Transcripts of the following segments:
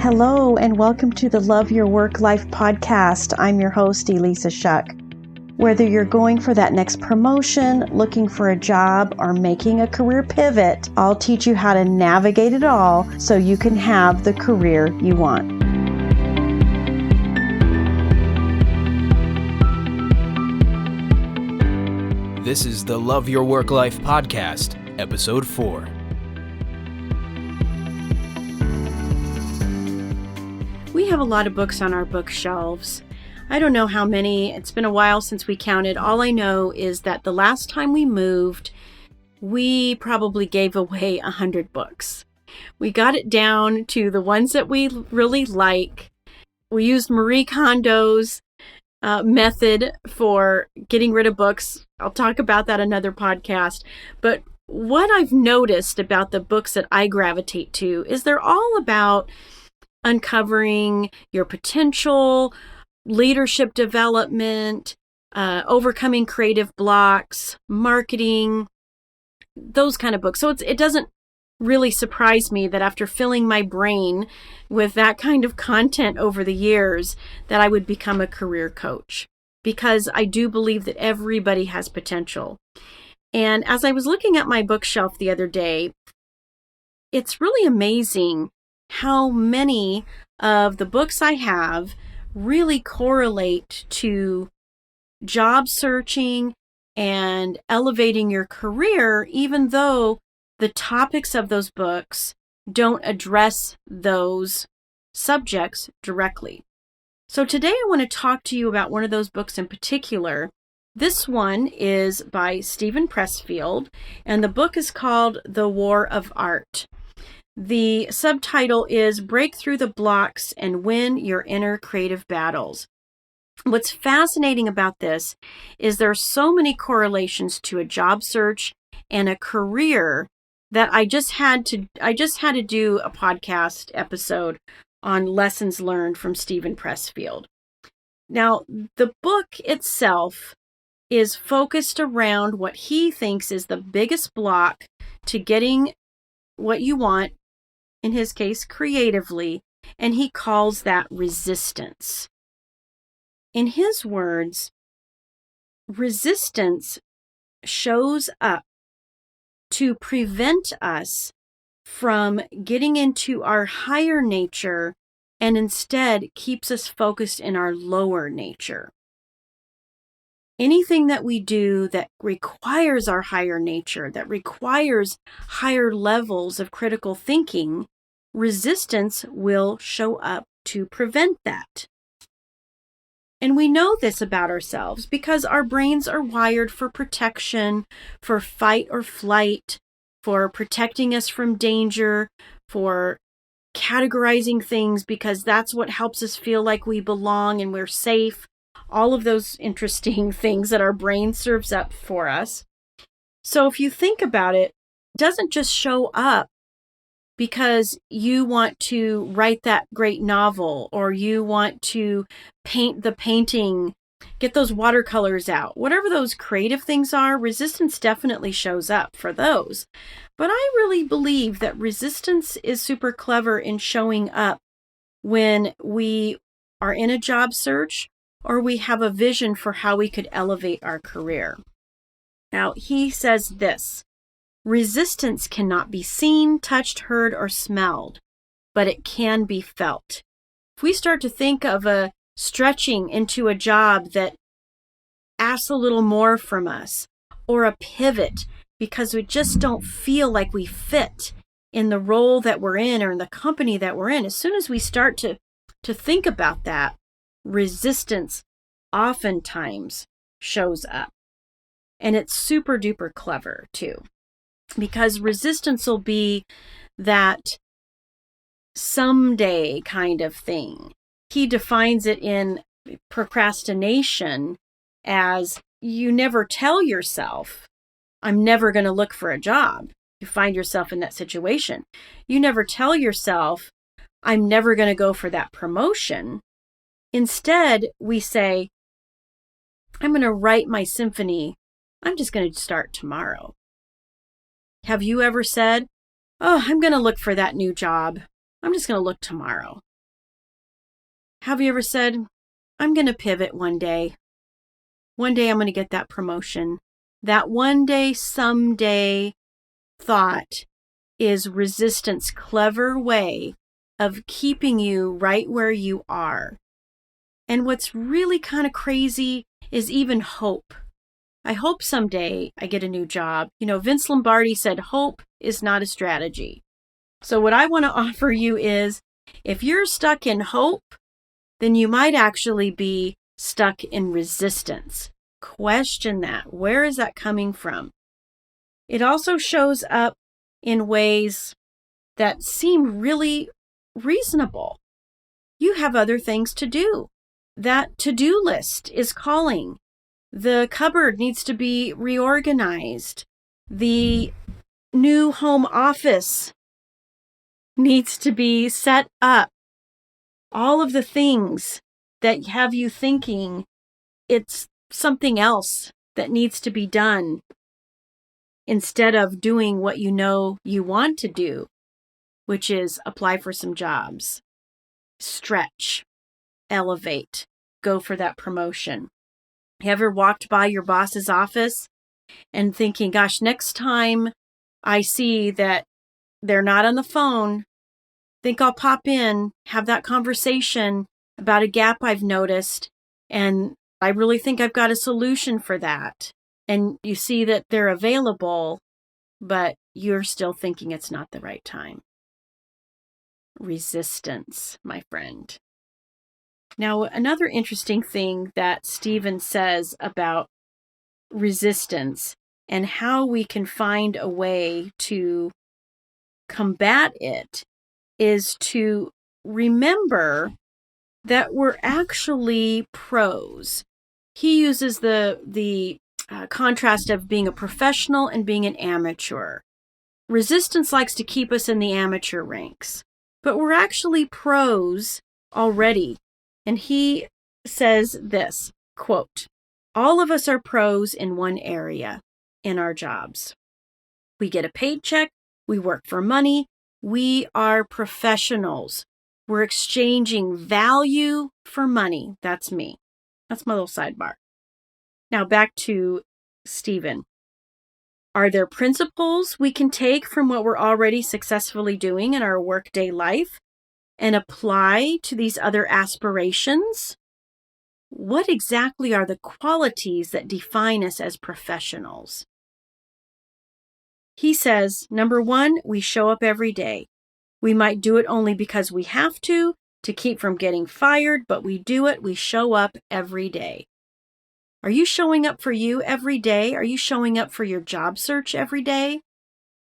Hello, and welcome to the Love Your Work Life podcast. I'm your host, Elissa Shuck. Whether you're going for that next promotion, looking for a job, or making a career pivot, I'll teach you how to navigate it all so you can have the career you want. This is the Love Your Work Life podcast, episode 4. We have a lot of books on our bookshelves. I don't know how many. It's been a while since we counted. All I know is that the last time we moved, we probably gave away 100 books. We got it down to the ones that we really like. We used Marie Kondo's method for getting rid of books. I'll talk about that another podcast. But what I've noticed about the books that I gravitate to is they're all about uncovering your potential, leadership development, overcoming creative blocks, marketing, those kind of books. So it doesn't really surprise me that after filling my brain with that kind of content over the years, that I would become a career coach, because I do believe that everybody has potential. And as I was looking at my bookshelf the other day, it's really amazing how many of the books I have really correlate to job searching and elevating your career, even though the topics of those books don't address those subjects directly. So today I want to talk to you about one of those books in particular. This one is by Steven Pressfield, and the book is called The War of Art. The subtitle is Break Through the Blocks and Win Your Inner Creative Battles. What's fascinating about this is there are so many correlations to a job search and a career that I just had to do a podcast episode on lessons learned from Steven Pressfield. Now, the book itself is focused around what he thinks is the biggest block to getting what you want, in his case, creatively, and he calls that resistance. In his words, resistance shows up to prevent us from getting into our higher nature and instead keeps us focused in our lower nature. Anything that we do that requires our higher nature, that requires higher levels of critical thinking, resistance will show up to prevent that. And we know this about ourselves because our brains are wired for protection, for fight or flight, for protecting us from danger, for categorizing things because that's what helps us feel like we belong and we're safe. All of those interesting things that our brain serves up for us. So if you think about it, it doesn't just show up because you want to write that great novel or you want to paint the painting, get those watercolors out. Whatever those creative things are, resistance definitely shows up for those. But I really believe that resistance is super clever in showing up when we are in a job search or we have a vision for how we could elevate our career. Now, he says this: resistance cannot be seen, touched, heard, or smelled, but it can be felt. If we start to think of a stretching into a job that asks a little more from us, or a pivot because we just don't feel like we fit in the role that we're in or in the company that we're in, as soon as we start to think about that, resistance oftentimes shows up. And it's super duper clever too, because resistance will be that someday kind of thing. He defines it in procrastination as you never tell yourself, I'm never going to look for a job. You find yourself in that situation. You never tell yourself, I'm never going to go for that promotion. Instead, we say, I'm going to write my symphony. I'm just going to start tomorrow. Have you ever said, oh, I'm going to look for that new job. I'm just going to look tomorrow. Have you ever said, I'm going to pivot one day? One day I'm going to get that promotion. That one day, someday thought is resistance' clever way of keeping you right where you are. And what's really kind of crazy is even hope. I hope someday I get a new job. Vince Lombardi said, hope is not a strategy. So what I want to offer you is, if you're stuck in hope, then you might actually be stuck in resistance. Question that. Where is that coming from? It also shows up in ways that seem really reasonable. You have other things to do. That to-do list is calling. The cupboard needs to be reorganized. The new home office needs to be set up. All of the things that have you thinking it's something else that needs to be done instead of doing what you know you want to do, which is apply for some jobs, stretch, elevate, go for that promotion. You ever walked by your boss's office and thinking, gosh, next time I see that they're not on the phone, think I'll pop in, have that conversation about a gap I've noticed, and I really think I've got a solution for that. And you see that they're available, but you're still thinking it's not the right time. Resistance, my friend. Now, another interesting thing that Stephen says about resistance and how we can find a way to combat it is to remember that we're actually pros. He uses the contrast of being a professional and being an amateur. Resistance likes to keep us in the amateur ranks, but we're actually pros already. And he says this, quote, all of us are pros in one area, in our jobs. We get a paycheck, we work for money, we are professionals. We're exchanging value for money. That's me. That's my little sidebar. Now back to Stephen. Are there principles we can take from what we're already successfully doing in our workday life and apply to these other aspirations? What exactly are the qualities that define us as professionals? He says, number one, we show up every day. We might do it only because we have to keep from getting fired, but we do it. We show up every day. Are you showing up for you every day? Are you showing up for your job search every day?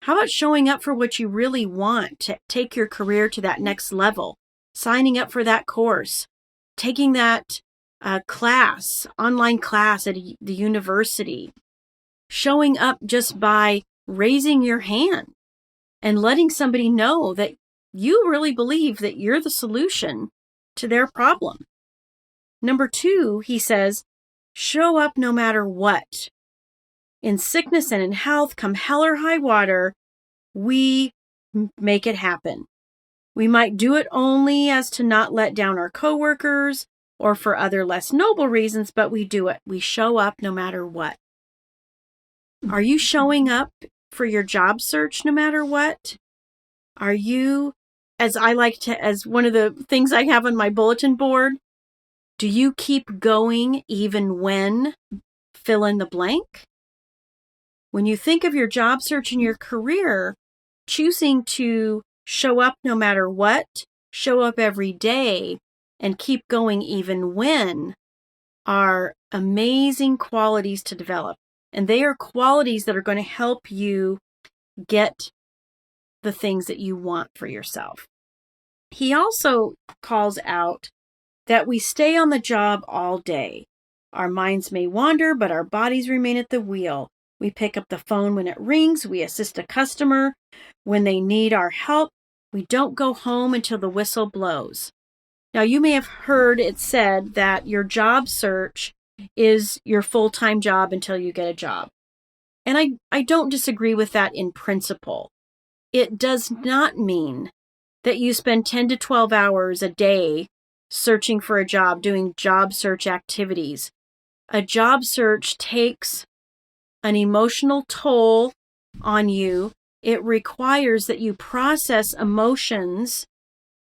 How about showing up for what you really want to take your career to that next level? Signing up for that course, taking that online class at the university, showing up just by raising your hand and letting somebody know that you really believe that you're the solution to their problem. Number two, he says, show up no matter what. In sickness and in health, come hell or high water, we make it happen. We might do it only as to not let down our coworkers or for other less noble reasons, but we do it. We show up no matter what. Are you showing up for your job search no matter what? Are you, as one of the things I have on my bulletin board, do you keep going even when fill in the blank? When you think of your job search and your career, choosing to show up no matter what, show up every day, and keep going even when are amazing qualities to develop. And they are qualities that are going to help you get the things that you want for yourself. He also calls out that we stay on the job all day. Our minds may wander, but our bodies remain at the wheel. We pick up the phone when it rings. We assist a customer when they need our help. We don't go home until the whistle blows. Now, you may have heard it said that your job search is your full-time job until you get a job. And I don't disagree with that in principle. It does not mean that you spend 10 to 12 hours a day searching for a job, doing job search activities. A job search takes an emotional toll on you. It requires that you process emotions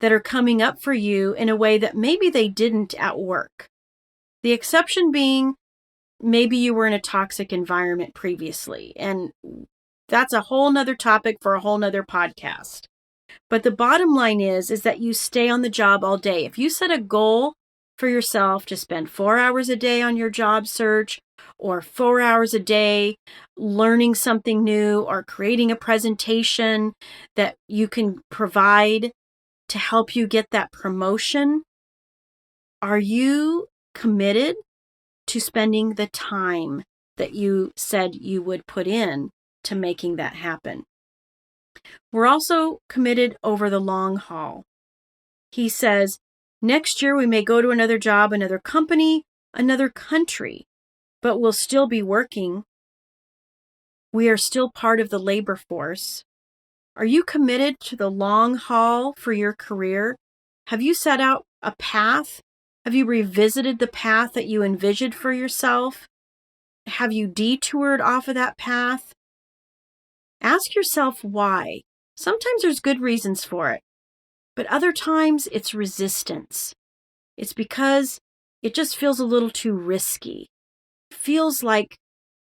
that are coming up for you in a way that maybe they didn't at work. The exception being, maybe you were in a toxic environment previously, and that's a whole nother topic for a whole nother podcast. But the bottom line is that you stay on the job all day. If you set a goal for yourself to spend 4 hours a day on your job search, or 4 hours a day learning something new, or creating a presentation that you can provide to help you get that promotion, are you committed to spending the time that you said you would put in to making that happen? We're also committed over the long haul. He says, next year we may go to another job, another company, another country, but we'll still be working. We are still part of the labor force. Are you committed to the long haul for your career? Have you set out a path? Have you revisited the path that you envisioned for yourself? Have you detoured off of that path? Ask yourself why. Sometimes there's good reasons for it, but other times it's resistance. It's because it just feels a little too risky. It feels like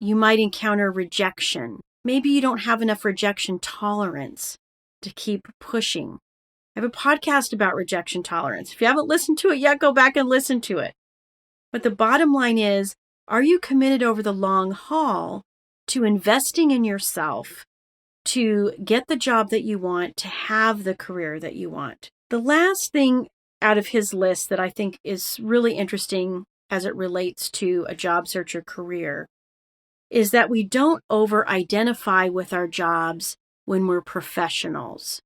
you might encounter rejection. Maybe you don't have enough rejection tolerance to keep pushing. I have a podcast about rejection tolerance. If you haven't listened to it yet, go back and listen to it. But the bottom line is, are you committed over the long haul to investing in yourself to get the job that you want, to have the career that you want? The last thing out of his list that I think is really interesting as it relates to a job search or career is that we don't over-identify with our jobs when we're professionals.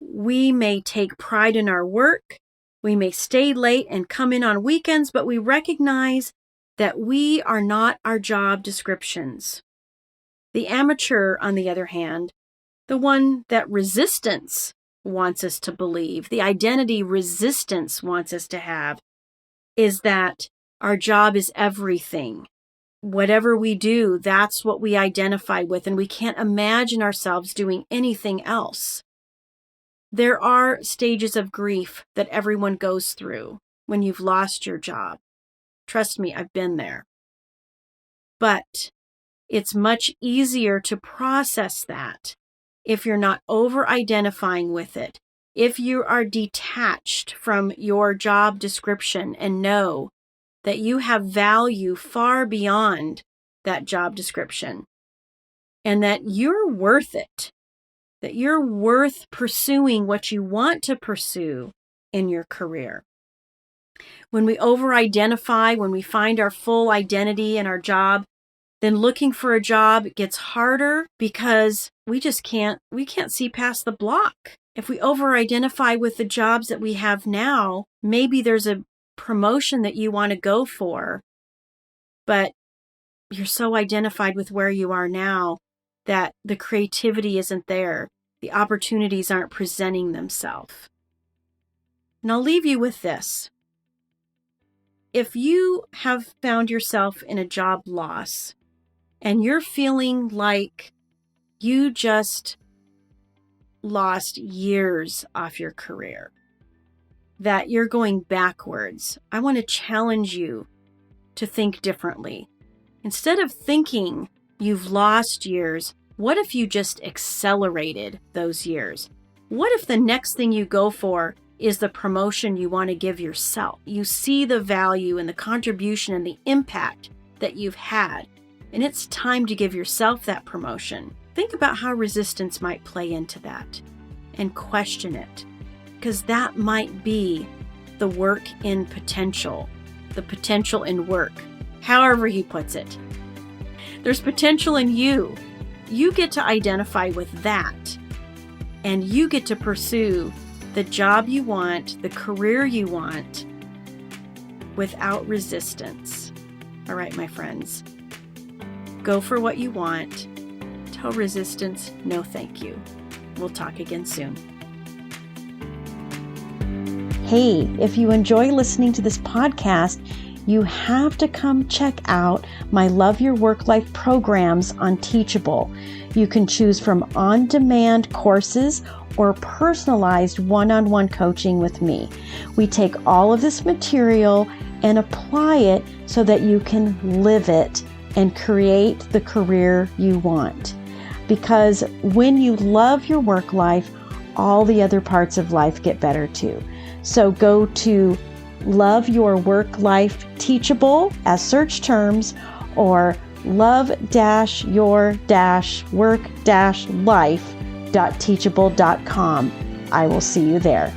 We may take pride in our work, we may stay late and come in on weekends, but we recognize that we are not our job descriptions. The amateur, on the other hand, the one that resistance wants us to believe, the identity resistance wants us to have, is that our job is everything. Whatever we do, that's what we identify with, and we can't imagine ourselves doing anything else. There are stages of grief that everyone goes through when you've lost your job. Trust me, I've been there. But it's much easier to process that if you're not over-identifying with it, if you are detached from your job description and know that you have value far beyond that job description, and that you're worth it, that you're worth pursuing what you want to pursue in your career. When we over-identify, when we find our full identity in our job, then looking for a job gets harder because we can't see past the block. If we over-identify with the jobs that we have now, maybe there's a promotion that you want to go for, but you're so identified with where you are now that the creativity isn't there. The opportunities aren't presenting themselves. And I'll leave you with this. If you have found yourself in a job loss and you're feeling like you just lost years off your career, that you're going backwards, I want to challenge you to think differently. Instead of thinking you've lost years, what if you just accelerated those years? What if the next thing you go for is the promotion you want to give yourself? You see the value and the contribution and the impact that you've had, and it's time to give yourself that promotion. Think about how resistance might play into that and question it, because that might be the work in potential, the potential in work, however he puts it. There's potential in you. You get to identify with that, and you get to pursue the job you want, the career you want, without resistance. All right, my friends, go for what you want. Tell resistance, no thank you. We'll talk again soon. Hey, if you enjoy listening to this podcast, you have to come check out my Love Your Work Life programs on Teachable. You can choose from on-demand courses or personalized one-on-one coaching with me. We take all of this material and apply it so that you can live it and create the career you want. Because when you love your work life, all the other parts of life get better too. So go to Love Your Work Life Teachable as search terms, or love-your-work-life.teachable.com. I will see you there.